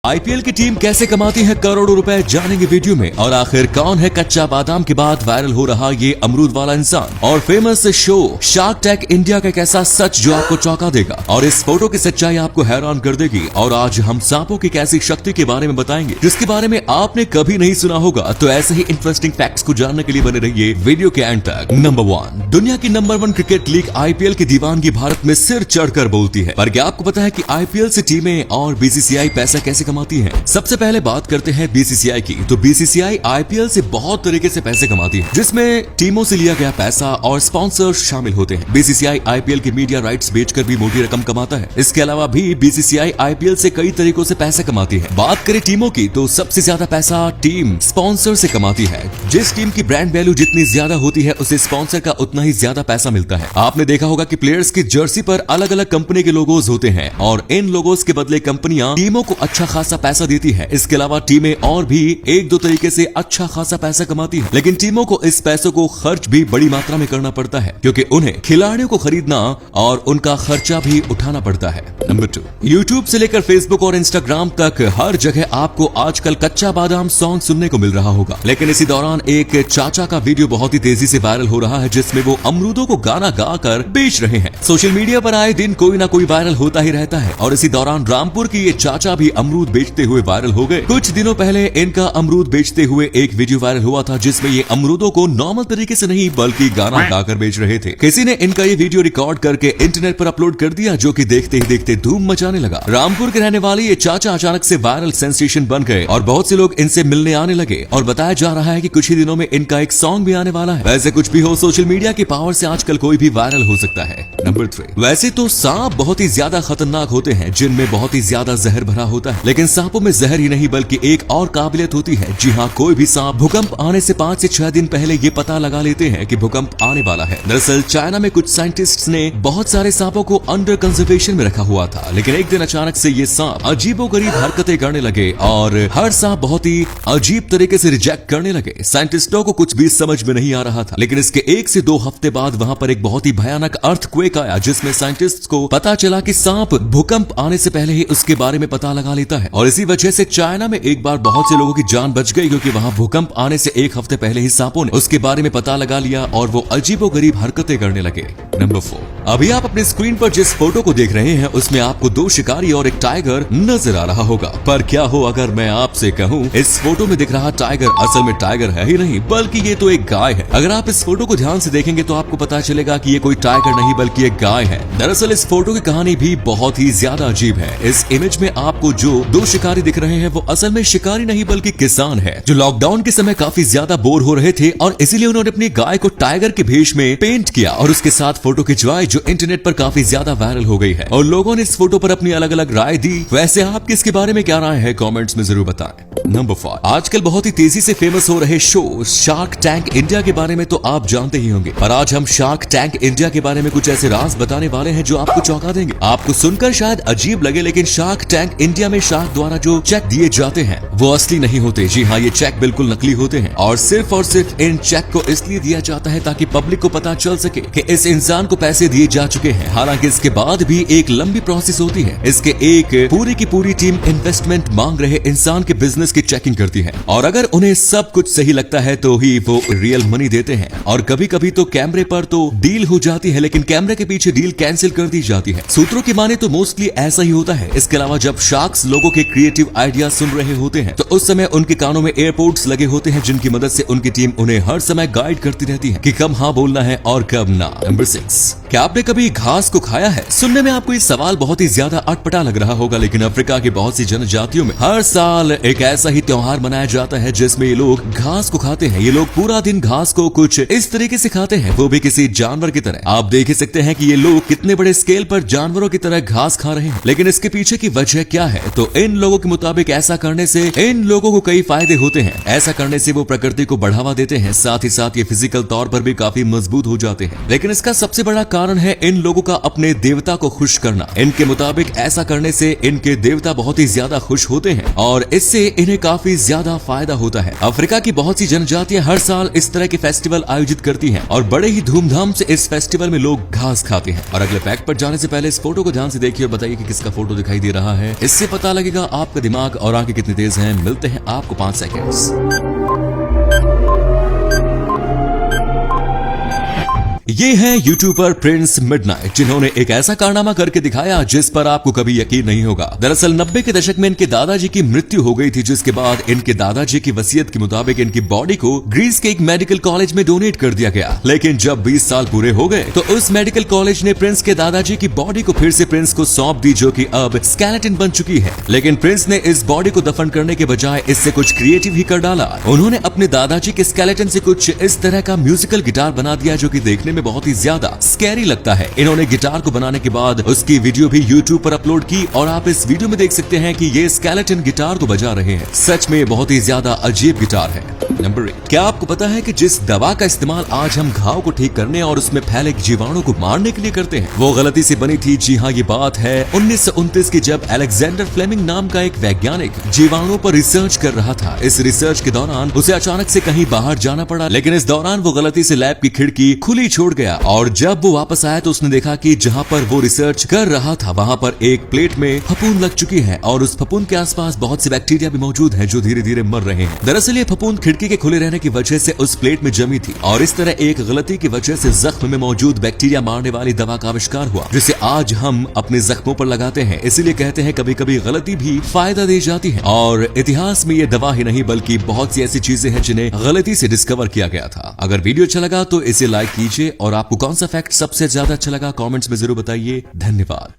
IPL की team कैसे कमाती है करोड़ों रुपए जानेंगे वीडियो में। और आखिर कौन है कच्चा बादाम के बाद वायरल हो रहा ये अमरूद वाला इंसान। और famous show shark tank India का एक ऐसा सच जो आपको चौंका देगा और इस फोटो की सच्चाई आपको हैरान कर देगी। और आज हम सांपों की कैसी शक्ति के बारे में बताएंगे जिसके बारे में आपने कभी नहीं सुना होगा। तो ऐसे ही इंटरेस्टिंग फैक्ट्स को जानने के लिए बने रहिए वीडियो के एंड तक। नंबर 1, दुनिया की नंबर 1 क्रिकेट लीग आईपीएल की दीवानगी भारत में सिर चढ़कर बोलती है। पर क्या आपको पता है कि आईपीएल से टीमें और बीसीसीआई पैसा कैसे कमाती है। सबसे पहले बात करते हैं बीसीसीआई की। तो बीसीसीआई आईपीएल से बहुत तरीके से पैसे कमाती है जिसमें टीमों से लिया गया पैसा और स्पॉन्सर्स शामिल होते हैं। बीसीसीआई आईपीएल की मीडिया राइट्स बेचकर भी मोटी रकम कमाता है। इसके अलावा भी बीसीसीआई आईपीएल से कई तरीकों से पैसे कमाती है। बात करें टीमों की तो सबसे ज्यादा पैसा टीम स्पॉन्सर से कमाती है। जिस टीम की ब्रांड वैल्यू जितनी ज्यादा होती है उसे स्पॉन्सर का उतना ही ज्यादा पैसा मिलता है। आपने देखा होगा कि प्लेयर्स की जर्सी पर अलग अलग कंपनी के लोगोज होते हैं और इन लोगोज के बदले कंपनियां टीमों को अच्छा खासा पैसा देती है। इसके अलावा टीमें और भी एक दो तरीके से अच्छा खासा पैसा कमाती है, लेकिन टीमों को इस पैसों को खर्च भी बड़ी मात्रा में करना पड़ता है क्योंकि उन्हें खिलाड़ियों को खरीदना और उनका खर्चा भी उठाना पड़ता है। नंबर 2, यूट्यूब से लेकर फेसबुक और इंस्टाग्राम तक हर जगह आपको आजकल कच्चा बादाम सॉन्ग सुनने को मिल रहा होगा। लेकिन इसी दौरान एक चाचा का वीडियो बहुत ही तेजी से वायरल हो रहा है जिसमें वो अमरूदों को गाना गाकर बेच रहे हैं। सोशल मीडिया पर आए दिन कोई ना कोई वायरल होता ही रहता है और इसी दौरान रामपुर की ये चाचा भी अमरूद बेचते हुए वायरल हो गए। कुछ दिनों पहले इनका अमरूद बेचते हुए एक वीडियो वायरल हुआ था जिसमें ये अमरूदों को नॉर्मल तरीके से नहीं बल्कि गाना गाकर बेच रहे थे। किसी ने इनका ये वीडियो रिकॉर्ड करके इंटरनेट पर अपलोड कर दिया जो कि देखते ही देखते धूम मचाने लगा। रामपुर के रहने वाले ये चाचा अचानक से वायरल सेंसेशन बन गए और बहुत से लोग इनसे मिलने आने लगे और बताया जा रहा है कि कुछ ही दिनों में इनका एक सॉन्ग भी आने वाला है। वैसे कुछ भी हो, सोशल मीडिया की पावर से आजकल कोई भी वायरल हो सकता है। नंबर 3, वैसे तो सांप बहुत ही ज्यादा खतरनाक होते हैं जिनमें बहुत ही ज्यादा जहर भरा होता है, लेकिन सांपों में जहर ही नहीं बल्कि एक और काबिलियत होती है। जी हाँ, कोई भी सांप भूकंप आने से 5 से 6 दिन पहले ये पता लगा लेते हैं कि भूकंप आने वाला है। दरअसल चाइना में कुछ साइंटिस्ट्स ने बहुत सारे सांपों को अंडर कंजर्वेशन में रखा हुआ था, लेकिन एक दिन अचानक से ये सांप अजीबोगरीब हरकतें करने लगे और हर सांप बहुत ही अजीब तरीके से रिजेक्ट करने लगे। साइंटिस्टों को कुछ भी समझ में नहीं आ रहा था, लेकिन इसके 1 से 2 हफ्ते बाद वहां पर एक बहुत ही भयानक अर्थक्वेक आया जिसमें साइंटिस्ट्स को पता चला कि सांप भूकंप आने से पहले ही उसके बारे में पता लगा लेता है। और इसी वजह से चाइना में एक बार बहुत से लोगों की जान बच गई क्योंकि वहां भूकंप आने से 1 हफ्ते पहले ही सांपों ने उसके बारे में पता लगा लिया और वो अजीबोगरीब हरकतें करने लगे। नंबर 4, अभी आप अपने स्क्रीन पर जिस फोटो को देख रहे हैं उसमें आपको 2 शिकारी और एक टाइगर नजर आ रहा होगा। पर क्या हो अगर मैं आपसे कहूं इस फोटो में दिख रहा टाइगर असल में टाइगर है ही नहीं बल्कि ये तो एक गाय है। अगर आप इस फोटो को ध्यान से देखेंगे तो आपको पता चलेगा कि ये कोई टाइगर नहीं बल्कि एक गाय है। दरअसल इस फोटो की कहानी भी बहुत ही ज्यादा अजीब है। इस इमेज में आपको जो 2 शिकारी दिख रहे हैं वो असल में शिकारी नहीं बल्कि किसान है जो लॉकडाउन के समय काफी ज्यादा बोर हो रहे थे और इसीलिए उन्होंने अपनी गाय को टाइगर के भेष में पेंट किया और उसके साथ फोटो खिंचवाई जो इंटरनेट पर काफी ज्यादा वायरल हो गई है और लोगों ने इस फोटो पर अपनी अलग अलग राय दी। वैसे आपकी इसके बारे में क्या राय है कमेंट्स में जरूर बताएं। नंबर 5, आजकल बहुत ही तेजी से फेमस हो रहे शो शार्क टैंक इंडिया के बारे में तो आप जानते ही होंगे, पर आज हम शार्क टैंक इंडिया के बारे में कुछ ऐसे राज बताने वाले हैं जो आपको चौंका देंगे। आपको सुनकर शायद अजीब लगे लेकिन शार्क टैंक इंडिया में शार्क द्वारा जो चेक दिए जाते हैं वो असली नहीं होते। जी हाँ, ये चेक बिल्कुल नकली होते हैं और सिर्फ इन चेक को इसलिए दिया जाता है ताकि पब्लिक को पता चल सके कि इस इंसान को पैसे दिए जा चुके हैं। हालांकि इसके बाद भी एक लंबी प्रोसेस होती है। इसके एक पूरी की पूरी टीम इन्वेस्टमेंट मांग रहे इंसान के बिजनेस की चेकिंग करती है और अगर उन्हें सब कुछ सही लगता है तो ही वो रियल मनी देते हैं। और कभी कभी तो कैमरे पर तो डील हो जाती है लेकिन कैमरे के पीछे डील कैंसिल कर दी जाती है। सूत्रों की माने तो मोस्टली ऐसा ही होता है। इसके अलावा जब शार्क्स लोगों के क्रिएटिव आइडिया सुन रहे होते हैं तो उस समय उनके कानों में एयरपोर्ट्स लगे होते हैं जिनकी मदद से उनकी टीम उन्हें हर समय गाइड करती रहती है कि कब हाँ बोलना है और कब ना। नंबर 6, क्या आपने कभी घास को खाया है? सुनने में आपको ये सवाल बहुत ही ज्यादा अटपटा लग रहा होगा लेकिन अफ्रीका की बहुत सी जनजातियों में हर साल एक ऐसा ही त्योहार मनाया जाता है जिसमें ये लोग घास को खाते हैं। ये लोग पूरा दिन घास को कुछ इस तरीके से खाते हैं, वो भी किसी जानवर की तरह। आप देख ही सकते हैं कि ये लोग कितने बड़े स्केल पर जानवरों की तरह घास खा रहे हैं। लेकिन इसके पीछे की वजह क्या है? तो इन लोगों के मुताबिक ऐसा करने से इन लोगों को कई फायदे होते हैं। ऐसा करने से वो प्रकृति को बढ़ावा देते हैं, साथ ही साथ ये फिजिकल तौर पर भी काफी मजबूत हो जाते हैं। लेकिन इसका सबसे बड़ा कारण है इन लोगों का अपने देवता को खुश करना। इनके मुताबिक ऐसा करने से इनके देवता बहुत ही ज्यादा खुश होते हैं और इससे इन्हें काफी ज्यादा फायदा होता है। अफ्रीका की बहुत सी जनजातियां हर साल इस तरह के फेस्टिवल आयोजित करती हैं और बड़े ही धूमधाम से इस फेस्टिवल में लोग घास खाते हैं। और अगले फैक्ट पर जाने से पहले इस फोटो को ध्यान से देखिए और बताइए कि किसका फोटो दिखाई दे रहा है। इससे पता लगेगा बताइएगा आपका दिमाग और आंखें कितनी तेज हैं। मिलते हैं आपको 5 सेकेंड्स। ये है यूट्यूबर प्रिंस मिडनाइट, जिन्होंने एक ऐसा कारनामा करके दिखाया जिस पर आपको कभी यकीन नहीं होगा। दरअसल 90 के दशक में इनके दादाजी की मृत्यु हो गई थी, जिसके बाद इनके दादाजी की वसीयत के मुताबिक इनकी बॉडी को ग्रीस के एक मेडिकल कॉलेज में डोनेट कर दिया गया। लेकिन जब 20 साल पूरे हो गए तो उस मेडिकल कॉलेज ने प्रिंस के दादाजी की बॉडी को फिर से प्रिंस को सौंप दी, जो कि अब स्केलेटन बन चुकी है। लेकिन प्रिंस ने इस बॉडी को दफन करने के बजाय इससे कुछ क्रिएटिव ही कर डाला। उन्होंने अपने दादाजी के स्केलेटन से कुछ इस तरह का म्यूजिकल गिटार बना दिया, जो कि देखने में बहुत ही ज्यादा स्कैरी लगता है। इन्होंने गिटार को बनाने के बाद उसकी वीडियो भी YouTube पर अपलोड की और आप इस वीडियो में देख सकते हैं कि ये स्केलेटन गिटार को बजा रहे हैं। सच में बहुत ही ज्यादा अजीब गिटार है। नंबर 8, क्या आपको पता है कि जिस दवा का इस्तेमाल आज हम घाव को ठीक करने और उसमें फैले जीवाणु को मारने के लिए करते हैं, वो गलती से बनी थी। जी हाँ, ये बात है 1929 की, जब अलेक्जेंडर फ्लेमिंग नाम का एक वैज्ञानिक जीवाणुओं पर रिसर्च कर रहा था। इस रिसर्च के दौरान उसे अचानक से कहीं बाहर जाना पड़ा, लेकिन इस दौरान वो गलती से लैब की खिड़की खुली छोड़ गया और जब वो वापस आया तो उसने देखा कि जहां पर वो रिसर्च कर रहा था वहां पर एक प्लेट में फफूंद लग चुकी है और उस फफूंद के आसपास बहुत से बैक्टीरिया भी मौजूद हैं, जो धीरे धीरे मर रहे हैं। दरअसल ये फफूंद खिड़की के खुले रहने की वजह से उस प्लेट में जमी थी और इस तरह एक गलती की वजह से जख्म में मौजूद बैक्टीरिया मारने वाली दवा का आविष्कार हुआ, जिसे आज हम अपने जख्मों पर लगाते हैं। इसीलिए कहते हैं कभी कभी गलती भी फायदा दे जाती है। और इतिहास में ये दवा ही नहीं बल्कि बहुत सी ऐसी चीजें हैं जिन्हें गलती से डिस्कवर किया गया था। अगर वीडियो अच्छा लगा तो इसे लाइक कीजिए और आपको कौन सा फैक्ट सबसे ज्यादा अच्छा लगा कमेंट्स में जरूर बताइए। धन्यवाद।